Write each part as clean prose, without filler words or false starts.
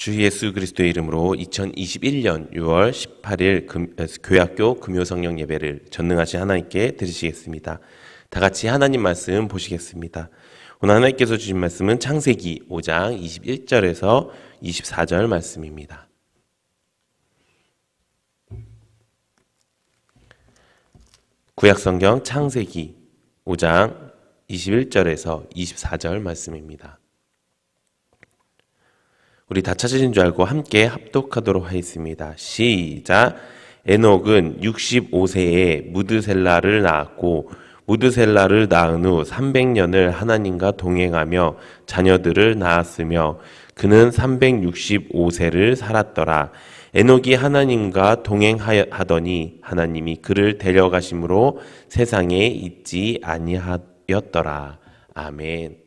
주 예수 그리스도의 이름으로 2021년 6월 18일 교회학교 금요성령 예배를 전능하신 하나님께 드리시겠습니다. 다 같이 하나님 말씀 보시겠습니다. 오늘 하나님께서 주신 말씀은 창세기 5장 21절에서 24절 말씀입니다. 구약성경 창세기 5장 21절에서 24절 말씀입니다. 우리 다 찾으신 줄 알고 함께 합독하도록 하겠습니다. 시작. 에녹은 65세에 무드셀라를 낳았고 무드셀라를 낳은 후 300년을 하나님과 동행하며 자녀들을 낳았으며 그는 365세를 살았더라. 에녹이 하나님과 동행하더니 하나님이 그를 데려가심으로 세상에 있지 아니하였더라. 아멘.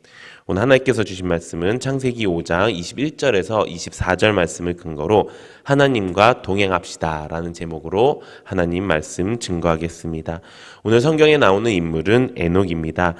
오늘 하나님께서 주신 말씀은 창세기 5장 21절에서 24절 말씀을 근거로 하나님과 동행합시다 라는 제목으로 하나님 말씀 증거하겠습니다. 오늘 성경에 나오는 인물은 에녹입니다.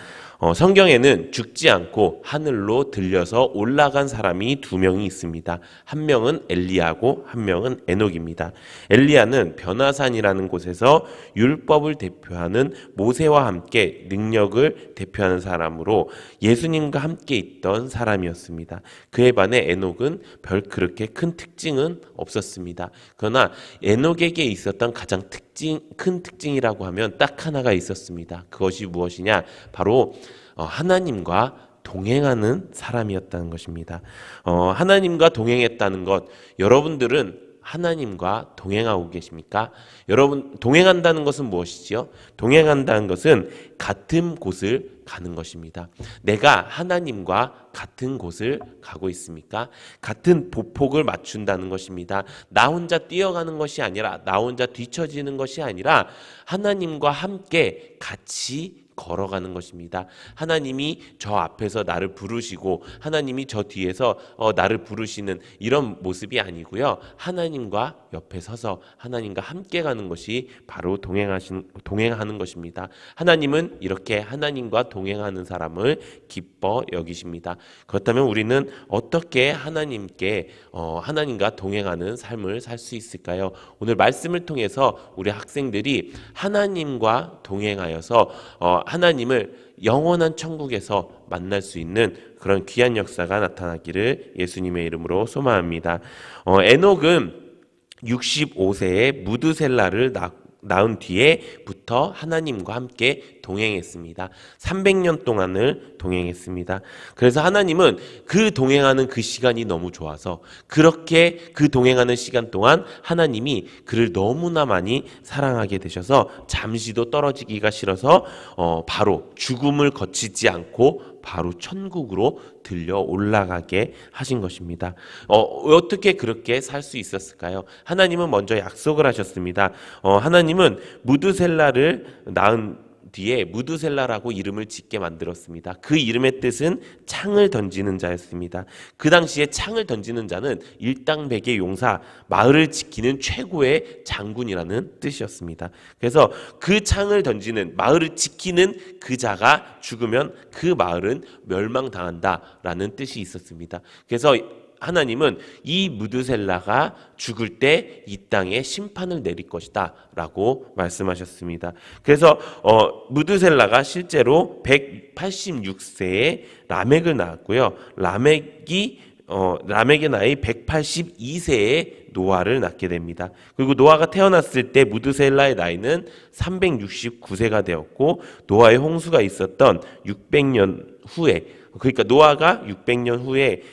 성경에는 죽지 않고 하늘로 들려서 올라간 사람이 두 명이 있습니다. 한 명은 엘리야고 한 명은 에녹입니다. 엘리야는 변화산이라는 곳에서 율법을 대표하는 모세와 함께 능력을 대표하는 사람으로 예수님과 함께 있던 사람이었습니다. 그에 반해 에녹은 별 그렇게 큰 특징은 없었습니다. 그러나 에녹에게 있었던 가장 큰 특징이라고 하면 딱 하나가 있었습니다. 그것이 무엇이냐? 바로 하나님과 동행하는 사람이었다는 것입니다. 하나님과 동행했다는 것, 여러분들은 하나님과 동행하고 계십니까? 여러분, 동행한다는 것은 무엇이지요? 동행한다는 것은 같은 곳을 가는 것입니다. 내가 하나님과 같은 곳을 가고 있습니까? 같은 보폭을 맞춘다는 것입니다. 나 혼자 뛰어가는 것이 아니라, 나 혼자 뒤처지는 것이 아니라 하나님과 함께 같이 걸어가는 것입니다. 하나님이 저 앞에서 나를 부르시고 하나님이 저 뒤에서 나를 부르시는 이런 모습이 아니고요. 하나님과 옆에 서서 하나님과 함께 가는 것이 바로 동행하는 것입니다. 하나님은 이렇게 하나님과 동행하는 사람을 기뻐 여기십니다. 그렇다면 우리는 어떻게 하나님과 동행하는 삶을 살 수 있을까요? 오늘 말씀을 통해서 우리 학생들이 하나님과 동행하여서 하나님을 영원한 천국에서 만날 수 있는 그런 귀한 역사가 나타나기를 예수님의 이름으로 소망합니다. 에녹은 65세에 무드셀라를 낳은 뒤에부터 하나님과 함께 동행했습니다. 300년 동안을 동행했습니다. 그래서 하나님은 그 동행하는 그 시간이 너무 좋아서 그렇게 그 동행하는 시간 동안 하나님이 그를 너무나 많이 사랑하게 되셔서 잠시도 떨어지기가 싫어서 바로 죽음을 거치지 않고 바로 천국으로 들려 올라가게 하신 것입니다. 어떻게 그렇게 살 수 있었을까요? 하나님은 먼저 약속을 하셨습니다. 하나님은 무드셀라를 낳은 뒤에 무드셀라라고 이름을 짓게 만들었습니다. 그 이름의 뜻은 창을 던지는 자였습니다. 그 당시에 창을 던지는 자는 일당백의 용사, 마을을 지키는 최고의 장군이라는 뜻이었습니다. 그래서 그 창을 던지는, 마을을 지키는 그 자가 죽으면 그 마을은 멸망당한다라는 뜻이 있었습니다. 그래서 하나님은 이 무드셀라가 죽을 때 이 땅에 심판을 내릴 것이다 라고 말씀하셨습니다. 그래서 무드셀라가 실제로 186세에 라멕을 낳았고요. 라멕의 나이 182세에 노아를 낳게 됩니다. 그리고 노아가 태어났을 때 무드셀라의 나이는 369세가 되었고 노아의 홍수가 있었던 600년 후에, 그러니까 노아가 600년 후에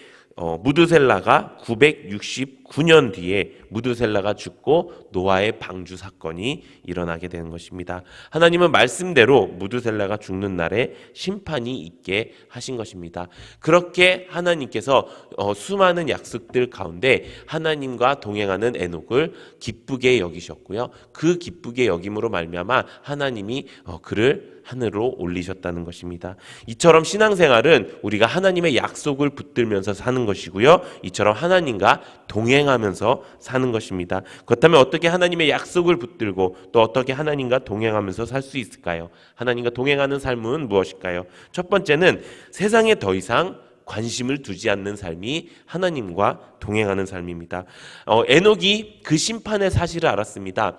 무드셀라가 969년 뒤에 무드셀라가 죽고 노아의 방주 사건이 일어나게 되는 것입니다. 하나님은 말씀대로 무드셀라가 죽는 날에 심판이 있게 하신 것입니다. 그렇게 하나님께서 수많은 약속들 가운데 하나님과 동행하는 에녹을 기쁘게 여기셨고요. 그 기쁘게 여김으로 말미암아 하나님이 그를 하늘로 올리셨다는 것입니다. 이처럼 신앙생활은 우리가 하나님의 약속을 붙들면서 사는 것이고요. 이처럼 하나님과 동행하면서 사는 것입니다. 그렇다면 어떻게 하나님의 약속을 붙들고 또 어떻게 하나님과 동행하면서 살 수 있을까요? 하나님과 동행하는 삶은 무엇일까요? 첫 번째는 세상에 더 이상 관심을 두지 않는 삶이 하나님과 동행하는 삶입니다. 에녹이 그 심판의 사실을 알았습니다.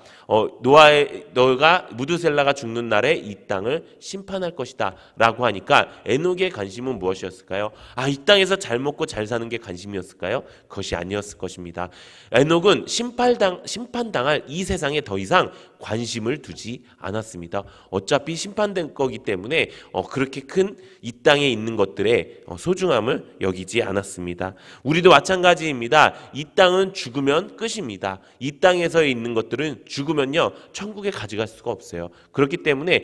너가 무드셀라가 죽는 날에 이 땅을 심판할 것이다 라고 하니까 에녹의 관심은 무엇이었을까요? 이 땅에서 잘 먹고 잘 사는 게 관심이었을까요? 그것이 아니었을 것입니다. 에녹은 심판당할 이 세상에 더 이상 관심을 두지 않았습니다. 어차피 심판된 거기 때문에 그렇게 큰 이 땅에 있는 것들의 소중함을 여기지 않았습니다. 우리도 마찬가지입니다. 이 땅은 죽으면 끝입니다. 이 땅에서 있는 것들은 죽으면요 천국에 가져갈 수가 없어요. 그렇기 때문에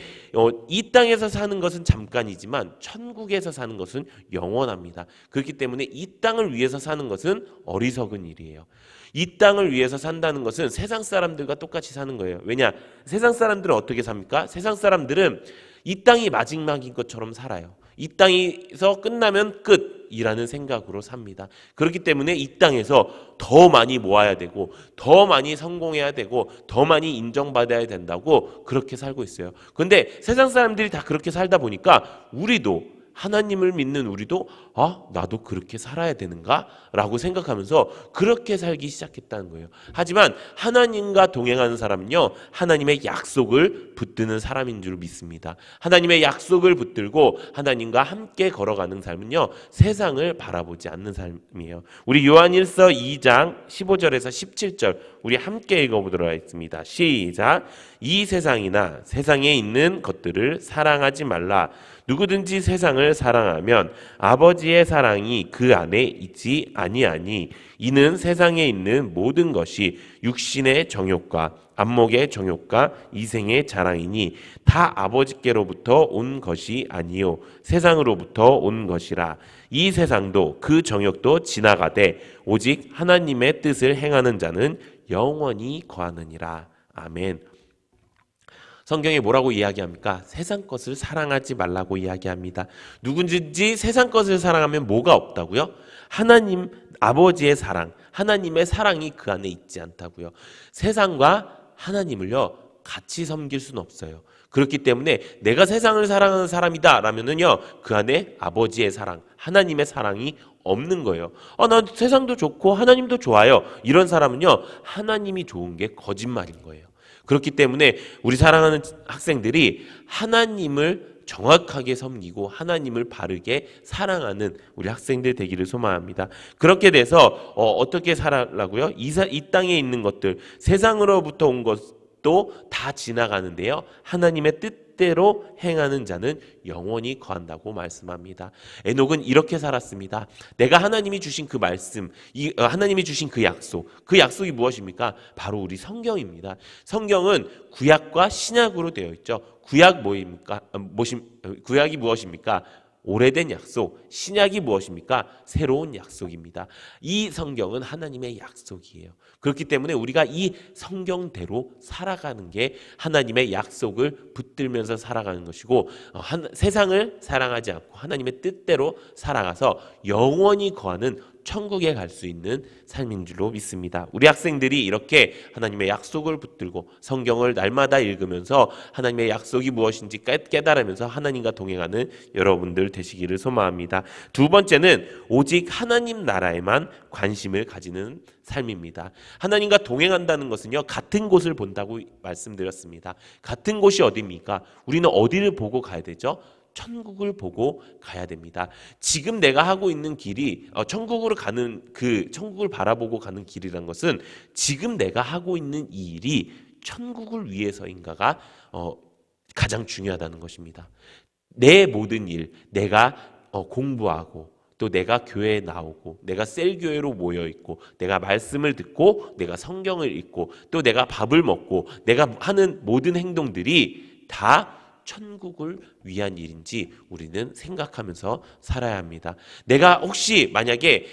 이 땅에서 사는 것은 잠깐이지만 천국에서 사는 것은 영원합니다. 그렇기 때문에 이 땅을 위해서 사는 것은 어리석은 일이에요. 이 땅을 위해서 산다는 것은 세상 사람들과 똑같이 사는 거예요. 왜냐? 세상 사람들은 어떻게 삽니까? 세상 사람들은 이 땅이 마지막인 것처럼 살아요. 이 땅에서 끝나면 끝이라는 생각으로 삽니다. 그렇기 때문에 이 땅에서 더 많이 모아야 되고 더 많이 성공해야 되고 더 많이 인정받아야 된다고 그렇게 살고 있어요. 그런데 세상 사람들이 다 그렇게 살다 보니까 우리도 하나님을 믿는 우리도 나도 그렇게 살아야 되는가? 라고 생각하면서 그렇게 살기 시작했다는 거예요. 하지만 하나님과 동행하는 사람은요 하나님의 약속을 붙드는 사람인 줄 믿습니다. 하나님의 약속을 붙들고 하나님과 함께 걸어가는 삶은요 세상을 바라보지 않는 삶이에요. 우리 요한일서 2장 15절에서 17절 우리 함께 읽어보도록 하겠습니다. 시작. 이 세상이나 세상에 있는 것들을 사랑하지 말라. 누구든지 세상을 사랑하면 아버지의 사랑이 그 안에 있지 아니하니 이는 세상에 있는 모든 것이 육신의 정욕과 안목의 정욕과 이생의 자랑이니 다 아버지께로부터 온 것이 아니요 세상으로부터 온 것이라. 이 세상도 그 정욕도 지나가되 오직 하나님의 뜻을 행하는 자는 영원히 거하느니라. 아멘. 성경에 뭐라고 이야기합니까? 세상 것을 사랑하지 말라고 이야기합니다. 누군지 세상 것을 사랑하면 뭐가 없다고요? 하나님 아버지의 사랑, 하나님의 사랑이 그 안에 있지 않다고요. 세상과 하나님을요 같이 섬길 수는 없어요. 그렇기 때문에 내가 세상을 사랑하는 사람이다 라면은요 그 안에 아버지의 사랑, 하나님의 사랑이 없는 거예요. 난 세상도 좋고 하나님도 좋아요. 이런 사람은요 하나님이 좋은 게 거짓말인 거예요. 그렇기 때문에 우리 사랑하는 학생들이 하나님을 정확하게 섬기고 하나님을 바르게 사랑하는 우리 학생들 되기를 소망합니다. 그렇게 돼서 어떻게 살아라고요? 이 땅에 있는 것들, 세상으로부터 온 것도 다 지나가는데요. 하나님의 뜻대로 행하는 자는 영원히 거한다고 말씀합니다. 에녹은 이렇게 살았습니다. 내가 하나님이 주신 그 말씀, 하나님이 주신 그 약속이 무엇입니까? 바로 우리 성경입니다. 성경은 구약과 신약으로 되어 있죠. 구약이 무엇입니까? 오래된 약속, 신약이 무엇입니까? 새로운 약속입니다. 이 성경은 하나님의 약속이에요. 그렇기 때문에 우리가 이 성경대로 살아가는 게 하나님의 약속을 붙들면서 살아가는 것이고 세상을 사랑하지 않고 하나님의 뜻대로 살아가서 영원히 거하는 천국에 갈 수 있는 삶인 줄로 믿습니다. 우리 학생들이 이렇게 하나님의 약속을 붙들고 성경을 날마다 읽으면서 하나님의 약속이 무엇인지 깨달으면서 하나님과 동행하는 여러분들 되시기를 소망합니다. 두 번째는 오직 하나님 나라에만 관심을 가지는 삶입니다. 하나님과 동행한다는 것은요 같은 곳을 본다고 말씀드렸습니다. 같은 곳이 어디입니까? 우리는 어디를 보고 가야 되죠? 천국을 보고 가야 됩니다. 지금 내가 하고 있는 길이 천국으로 가는 천국을 바라보고 가는 길이란 것은 지금 내가 하고 있는 이 일이 천국을 위해서인가가 가장 중요하다는 것입니다. 내 모든 일, 내가 공부하고 또 내가 교회에 나오고 내가 셀교회로 모여있고 내가 말씀을 듣고 내가 성경을 읽고 또 내가 밥을 먹고 내가 하는 모든 행동들이 다 천국을 위한 일인지 우리는 생각하면서 살아야 합니다. 내가 혹시 만약에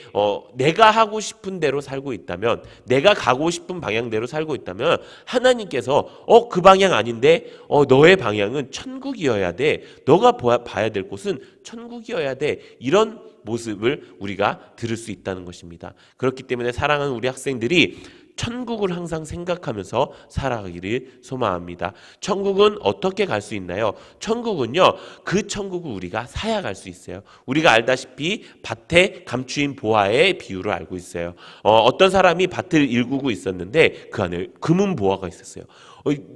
내가 하고 싶은 대로 살고 있다면 내가 가고 싶은 방향대로 살고 있다면 하나님께서 그 방향 아닌데 너의 방향은 천국이어야 돼. 너가 봐야 될 곳은 천국이어야 돼. 이런 모습을 우리가 들을 수 있다는 것입니다. 그렇기 때문에 사랑하는 우리 학생들이 천국을 항상 생각하면서 살아가기를 소망합니다. 천국은 어떻게 갈 수 있나요? 천국은요, 그 천국을 우리가 사야 갈 수 있어요. 우리가 알다시피 밭에 감추인 보화의 비유를 알고 있어요. 어떤 사람이 밭을 일구고 있었는데 그 안에 금은 보화가 있었어요.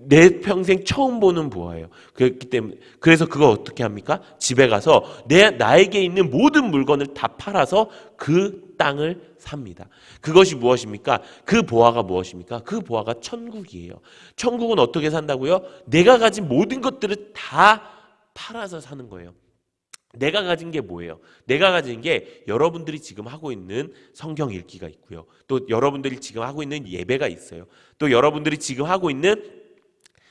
내 평생 처음 보는 보화예요. 그렇기 때문에 그래서 그거 어떻게 합니까? 집에 가서 나에게 있는 모든 물건을 다 팔아서 그 땅을 삽니다. 그것이 무엇입니까? 그 보화가 무엇입니까? 그 보화가 천국이에요. 천국은 어떻게 산다고요? 내가 가진 모든 것들을 다 팔아서 사는 거예요. 내가 가진 게 뭐예요? 내가 가진 게 여러분들이 지금 하고 있는 성경 읽기가 있고요. 또 여러분들이 지금 하고 있는 예배가 있어요. 또 여러분들이 지금 하고 있는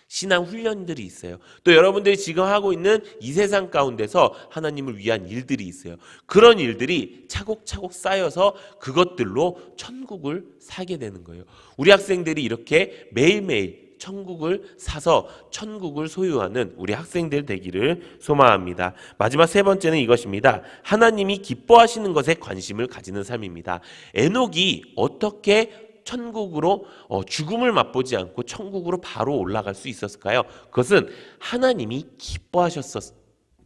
신앙 훈련들이 있어요. 또 여러분들이 지금 하고 있는 이 세상 가운데서 하나님을 위한 일들이 있어요. 그런 일들이 차곡차곡 쌓여서 그것들로 천국을 사게 되는 거예요. 우리 학생들이 이렇게 매일매일 천국을 사서 천국을 소유하는 우리 학생들 되기를 소망합니다. 마지막 세 번째는 이것입니다. 하나님이 기뻐하시는 것에 관심을 가지는 삶입니다. 에녹이 어떻게 천국으로 죽음을 맛보지 않고 천국으로 바로 올라갈 수 있었을까요? 그것은 하나님이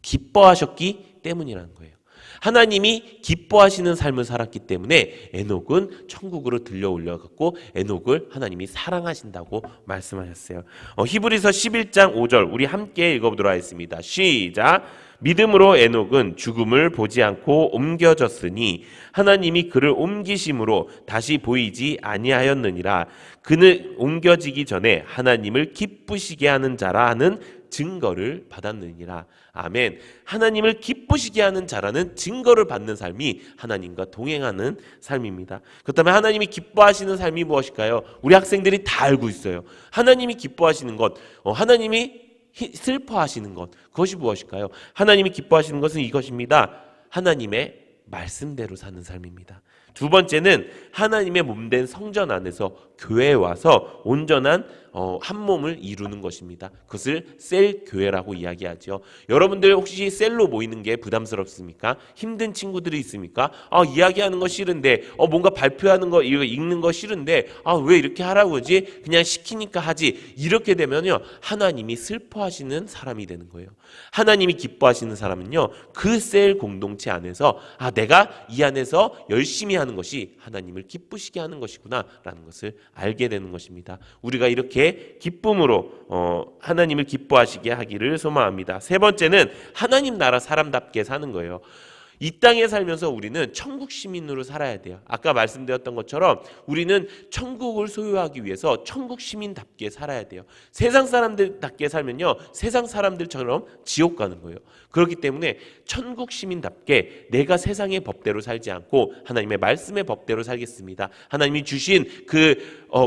기뻐하셨기 때문이라는 거예요. 하나님이 기뻐하시는 삶을 살았기 때문에 에녹은 천국으로 들려 올려갔고 에녹을 하나님이 사랑하신다고 말씀하셨어요. 히브리서 11장 5절 우리 함께 읽어보도록 하겠습니다. 시작! 믿음으로 에녹은 죽음을 보지 않고 옮겨졌으니 하나님이 그를 옮기심으로 다시 보이지 아니하였느니라. 그는 옮겨지기 전에 하나님을 기쁘시게 하는 자라 하는 증거를 받았느니라. 아멘. 하나님을 기쁘시게 하는 자라는 증거를 받는 삶이 하나님과 동행하는 삶입니다. 그렇다면 하나님이 기뻐하시는 삶이 무엇일까요? 우리 학생들이 다 알고 있어요. 하나님이 기뻐하시는 것, 하나님이 슬퍼하시는 것, 그것이 무엇일까요? 하나님이 기뻐하시는 것은 이것입니다. 하나님의 말씀대로 사는 삶입니다. 두 번째는 하나님의 몸된 성전 안에서 교회에 와서 온전한 한 몸을 이루는 것입니다. 그것을 셀 교회라고 이야기하죠. 여러분들 혹시 셀로 모이는 게 부담스럽습니까? 힘든 친구들이 있습니까? 이야기하는 거 싫은데, 뭔가 발표하는 거, 이거 읽는 거 싫은데, 왜 이렇게 하라고 그러지? 그냥 시키니까 하지. 이렇게 되면요, 하나님이 슬퍼하시는 사람이 되는 거예요. 하나님이 기뻐하시는 사람은요, 그 셀 공동체 안에서 내가 이 안에서 열심히 하는 것이 하나님을 기쁘시게 하는 것이구나라는 것을 알게 되는 것입니다. 우리가 이렇게 기쁨으로 하나님을 기뻐하시게 하기를 소망합니다. 세 번째는 하나님 나라 사람답게 사는 거예요. 이 땅에 살면서 우리는 천국 시민으로 살아야 돼요. 아까 말씀드렸던 것처럼 우리는 천국을 소유하기 위해서 천국 시민답게 살아야 돼요. 세상 사람들답게 살면요, 세상 사람들처럼 지옥 가는 거예요. 그렇기 때문에 천국 시민답게 내가 세상의 법대로 살지 않고 하나님의 말씀의 법대로 살겠습니다. 하나님이 주신 그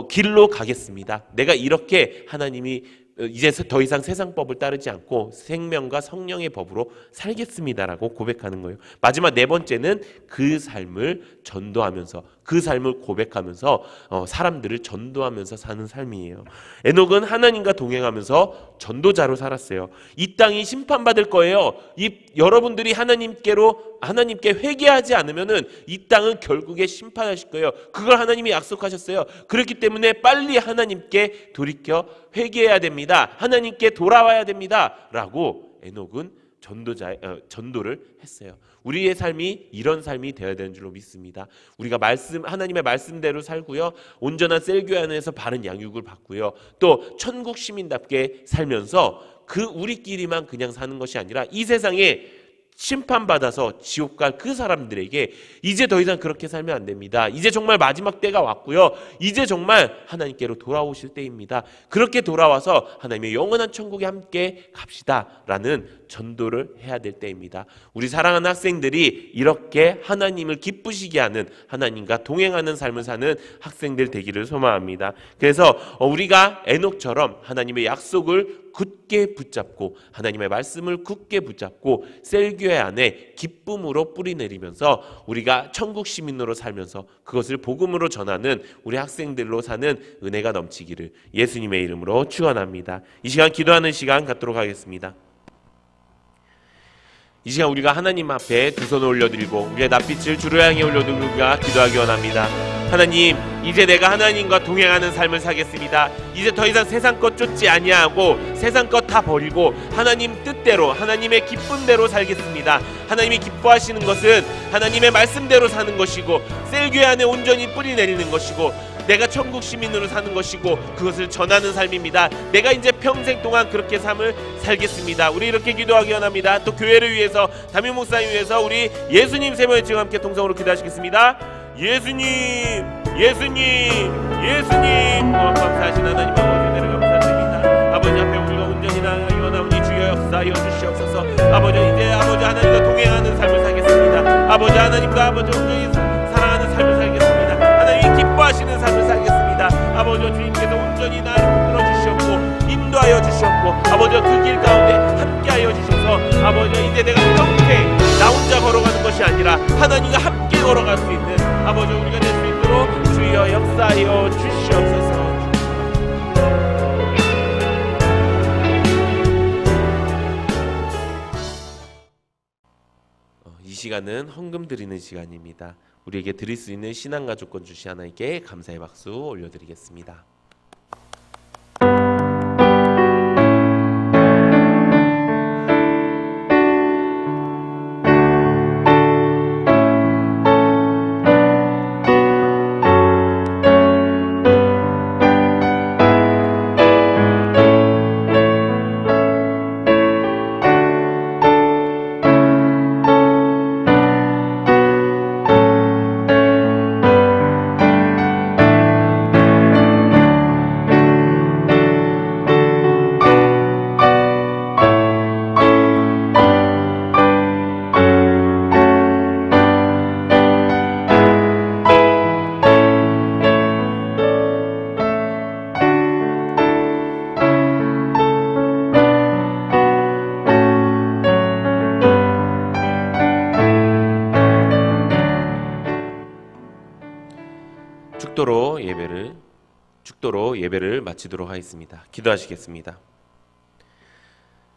길로 가겠습니다. 내가 이렇게 하나님이 이제 더 이상 세상 법을 따르지 않고 생명과 성령의 법으로 살겠습니다라고 고백하는 거예요. 마지막 네 번째는 그 삶을 전도하면서, 그 삶을 고백하면서 사람들을 전도하면서 사는 삶이에요. 에녹은 하나님과 동행하면서 전도자로 살았어요. 이 땅이 심판받을 거예요. 여러분들이 하나님께 회개하지 않으면은 이 땅은 결국에 심판하실 거예요. 그걸 하나님이 약속하셨어요. 그렇기 때문에 빨리 하나님께 돌이켜 회개해야 됩니다. 하나님께 돌아와야 됩니다. 라고 에녹은 전도를 했어요. 우리의 삶이 이런 삶이 되어야 되는 줄로 믿습니다. 우리가 하나님의 말씀대로 살고요, 온전한 셀교회 안에서 바른 양육을 받고요, 또 천국 시민답게 살면서 우리끼리만 그냥 사는 것이 아니라 이 세상에 심판받아서 지옥 갈 그 사람들에게 이제 더 이상 그렇게 살면 안 됩니다. 이제 정말 마지막 때가 왔고요. 이제 정말 하나님께로 돌아오실 때입니다. 그렇게 돌아와서 하나님의 영원한 천국에 함께 갑시다라는 전도를 해야 될 때입니다. 우리 사랑하는 학생들이 이렇게 하나님을 기쁘시게 하는, 하나님과 동행하는 삶을 사는 학생들 되기를 소망합니다. 그래서 우리가 에녹처럼 하나님의 약속을 굳게 붙잡고 하나님의 말씀을 굳게 붙잡고 셀교회 안에 기쁨으로 뿌리 내리면서 우리가 천국 시민으로 살면서 그것을 복음으로 전하는 우리 학생들로 사는 은혜가 넘치기를 예수님의 이름으로 축원합니다. 이 시간 기도하는 시간 갖도록 하겠습니다. 이 시간 우리가 하나님 앞에 두 손을 올려드리고 우리의 낯빛을 주로 향해 올려드리고 기도하기 원합니다. 하나님, 이제 내가 하나님과 동행하는 삶을 살겠습니다. 이제 더 이상 세상 것 쫓지 아니하고 세상 것 다 버리고 하나님 뜻대로, 하나님의 기쁨대로 살겠습니다. 하나님이 기뻐하시는 것은 하나님의 말씀대로 사는 것이고 셀교회 안에 온전히 뿌리 내리는 것이고 내가 천국 시민으로 사는 것이고 그것을 전하는 삶입니다. 내가 이제 평생 동안 그렇게 삶을 살겠습니다. 우리 이렇게 기도하기 원합니다. 또 교회를 위해서, 담임 목사님 위해서 우리 예수님 세 번의 지금 함께 통성으로 기도하시겠습니다. 예수님, 예수님, 예수님. 감사하신 하나님 아버지, 은혜를 감사드립니다. 아버지 앞에 우리가 온전히 나아가기 원하오니 주여 역사하여 주시옵소서. 아버지, 이제 아버지 하나님과 동행하는 삶을 살겠습니다. 아버지 하나님과 아버지 온전히 사랑하는 삶을 살겠습니다. 하나님이 기뻐하시는 삶을 살겠습니다. 아버지, 주님께서 온전히 나를 이끌어 주시옵고 인도하여 주시옵고 아버지 그 길 가운데 함께하여 주셔서 아버지 이제 내가 평생 나 혼자 걸어가는 것이 아니라 하나님과 함께 걸어갈 수 있는 아버지 우리가 될 수 있도록 주여 역사하여 주시옵소서. 이 시간은 헌금 드리는 시간입니다. 우리에게 드릴 수 있는 신앙가족권 주신 하나님께 감사의 박수 올려드리겠습니다. 축도로 예배를 마치도록 하겠습니다. 기도하시겠습니다.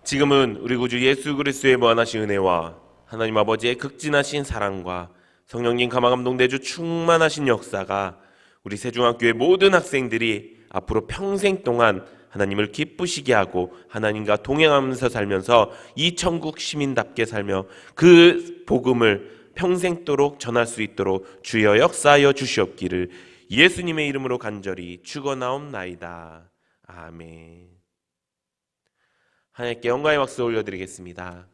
지금은 우리 구주 예수 그리스도의 무한하신 은혜와 하나님 아버지의 극진하신 사랑과 성령님 감화감동 내주 충만하신 역사가 우리 세중학교의 모든 학생들이 앞으로 평생 동안 하나님을 기쁘시게 하고 하나님과 동행하면서 살면서 이 천국 시민답게 살며 그 복음을 평생도록 전할 수 있도록 주여 역사하여 주시옵기를 예수님의 이름으로 간절히 축원하옵나이다. 아멘. 하나님께 영광의 박수 올려드리겠습니다.